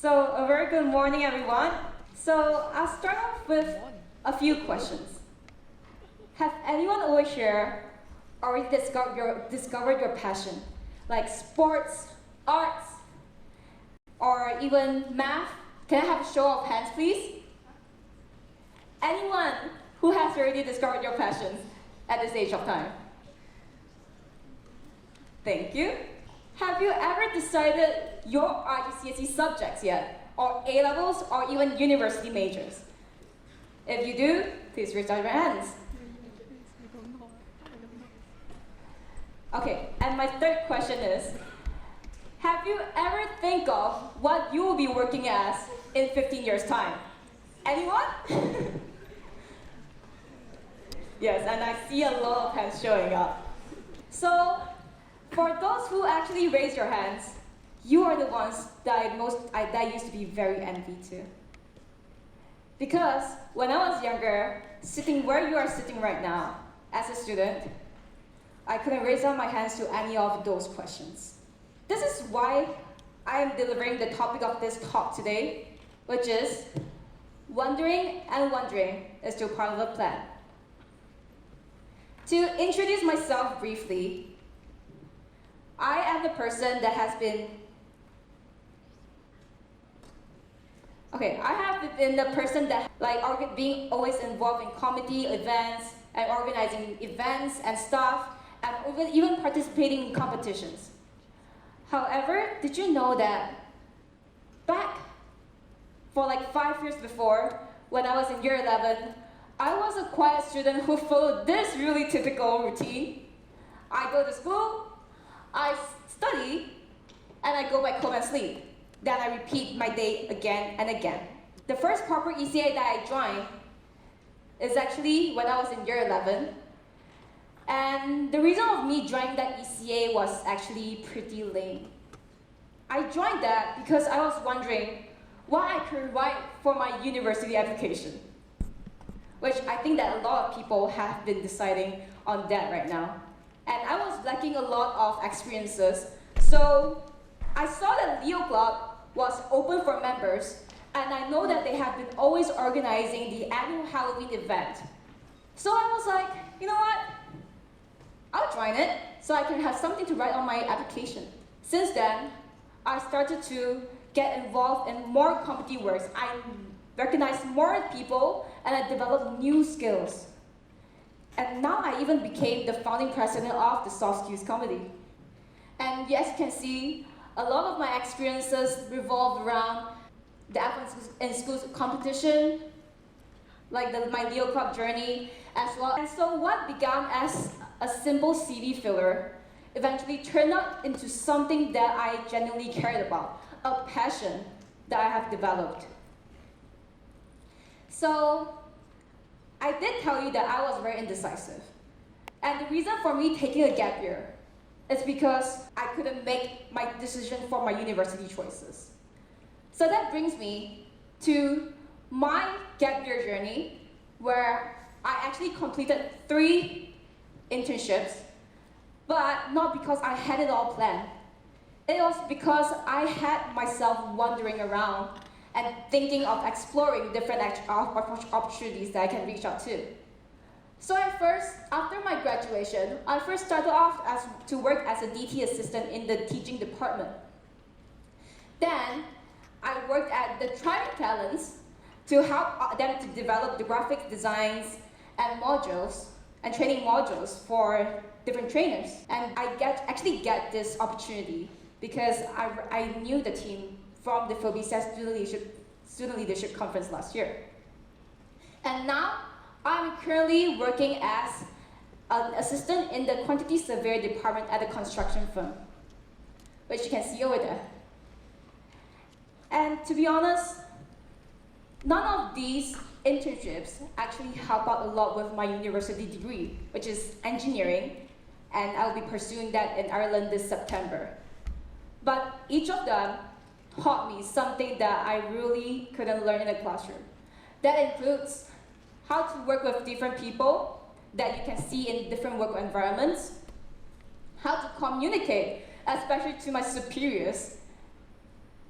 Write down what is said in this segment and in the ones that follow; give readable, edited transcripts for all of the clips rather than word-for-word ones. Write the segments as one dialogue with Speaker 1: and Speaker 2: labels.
Speaker 1: So, a very good morning, everyone. So, I'll start off with a few questions. Have anyone over here already discovered your passion? Like sports, arts, or even math? Can I have a show of hands, please? Anyone who has already discovered your passions at this age of time? Thank you. Have you ever decided your RGCSE subjects yet? Or A-levels, or even university majors? If you do, please raise your hands. Okay, and my third question is, have you ever think of what you will be working as in 15 years' time? Anyone? Yes, and I see a lot of hands showing up. So, for those who actually raise your hands, you are the ones that I used to be very envied to. Because when I was younger, sitting where you are sitting right now, as a student, I couldn't raise up my hands to any of those questions. This is why I am delivering the topic of this talk today, which is wondering and wondering is still part of the plan. To introduce myself briefly, I am the person that has been the person that being always involved in committee events and organizing events and stuff, and even participating in competitions. However, did you know that back for like 5 years before, when I was in year 11, I was a quiet student who followed this really typical routine. I go to school, I study, and I go back home and sleep. Then I repeat my day again and again. The first proper ECA that I joined is actually when I was in year 11. And the reason of me joining that ECA was actually pretty lame. I joined that because I was wondering what I could write for my university application, which I think that a lot of people have been deciding on that right now. And I was lacking a lot of experiences, so I saw that Leo Club was open for members, and I know that they have been always organizing the annual Halloween event. So I was like, you know what? I'll join it so I can have something to write on my application. Since then, I started to get involved in more community works. I recognized more people, and I developed new skills. And now I even became the founding president of the Soft Skills Committee. And as you can see, a lot of my experiences revolved around the Advanced in Schools competition, like my Leo Club journey as well. And so what began as a simple CV filler eventually turned out into something that I genuinely cared about, a passion that I have developed. So I did tell you that I was very indecisive. And the reason for me taking a gap year is because I couldn't make my decision for my university choices. So that brings me to my gap year journey, where I actually completed 3 internships, but not because I had it all planned. It was because I had myself wandering around and thinking of exploring different opportunities that I can reach out to. So after my graduation, I first started off to work as a DT assistant in the teaching department. Then, I worked at the Thriving Talents to help them to develop the graphic designs and modules, and training modules for different trainers. And I actually get this opportunity because I knew the team from the PHOBISA Student Leadership Conference last year. And now, I'm currently working as an assistant in the quantity surveyor department at a construction firm, which you can see over there. And to be honest, none of these internships actually help out a lot with my university degree, which is engineering, and I'll be pursuing that in Ireland this September. But each of them taught me something that I really couldn't learn in a classroom. That includes how to work with different people that you can see in different work environments, how to communicate, especially to my superiors,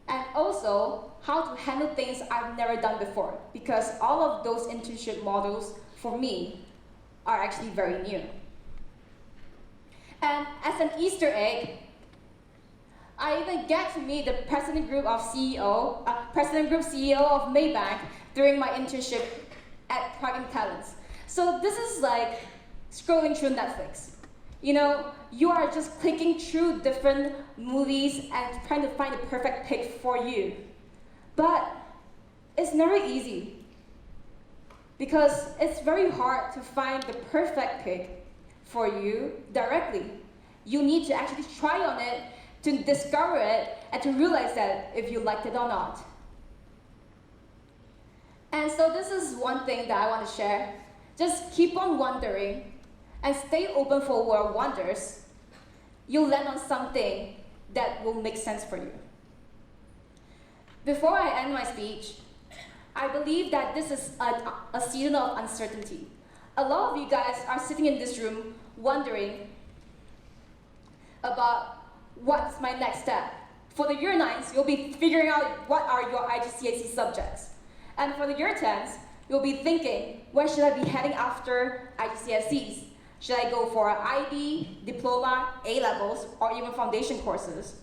Speaker 1: And also, how to handle things I've never done before, because all of those internship models, for me, are actually very new. And as an Easter egg, I even get to meet the President Group CEO of Maybank during my internship at Thriving Talents. So this is like scrolling through Netflix. You know, you are just clicking through different movies and trying to find the perfect pick for you. But it's never easy, because it's very hard to find the perfect pick for you directly. You need to actually try on it to discover it and to realize that if you liked it or not. And so this is one thing that I want to share. Just keep on wondering and stay open for what wonders. You'll land on something that will make sense for you. Before I end my speech, I believe that this is a season of uncertainty. A lot of you guys are sitting in this room wondering about what's my next step. For the year 9s, you'll be figuring out what are your IGCSE subjects. And for the year 10s, you'll be thinking, where should I be heading after IGCSEs? Should I go for IB, diploma, A-levels, or even foundation courses?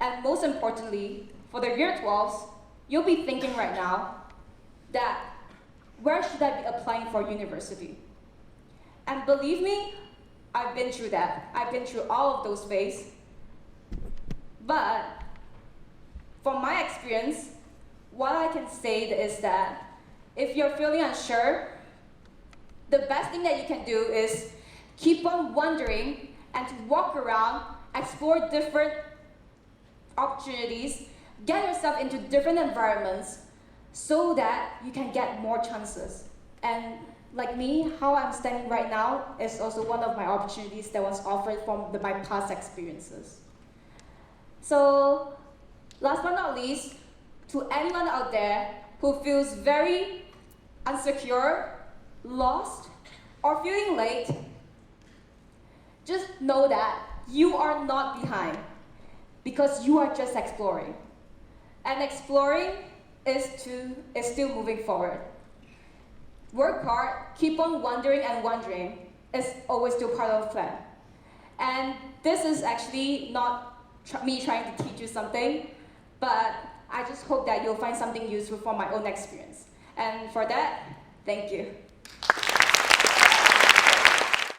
Speaker 1: And most importantly, for the year 12s, you'll be thinking right now that where should I be applying for university? And believe me, I've been through that. I've been through all of those phases. But from my experience, what I can say is that if you're feeling unsure, the best thing that you can do is keep on wondering and to walk around, explore different opportunities, get yourself into different environments so that you can get more chances. And like me, how I'm standing right now is also one of my opportunities that was offered from my past experiences. So, last but not least, to anyone out there who feels very insecure, lost, or feeling late, just know that you are not behind, because you are just exploring. And exploring is still moving forward. Work hard, keep on wondering and wondering is always still part of the plan. And this is actually not me trying to teach you something, but I just hope that you'll find something useful from my own experience. And for that, thank you.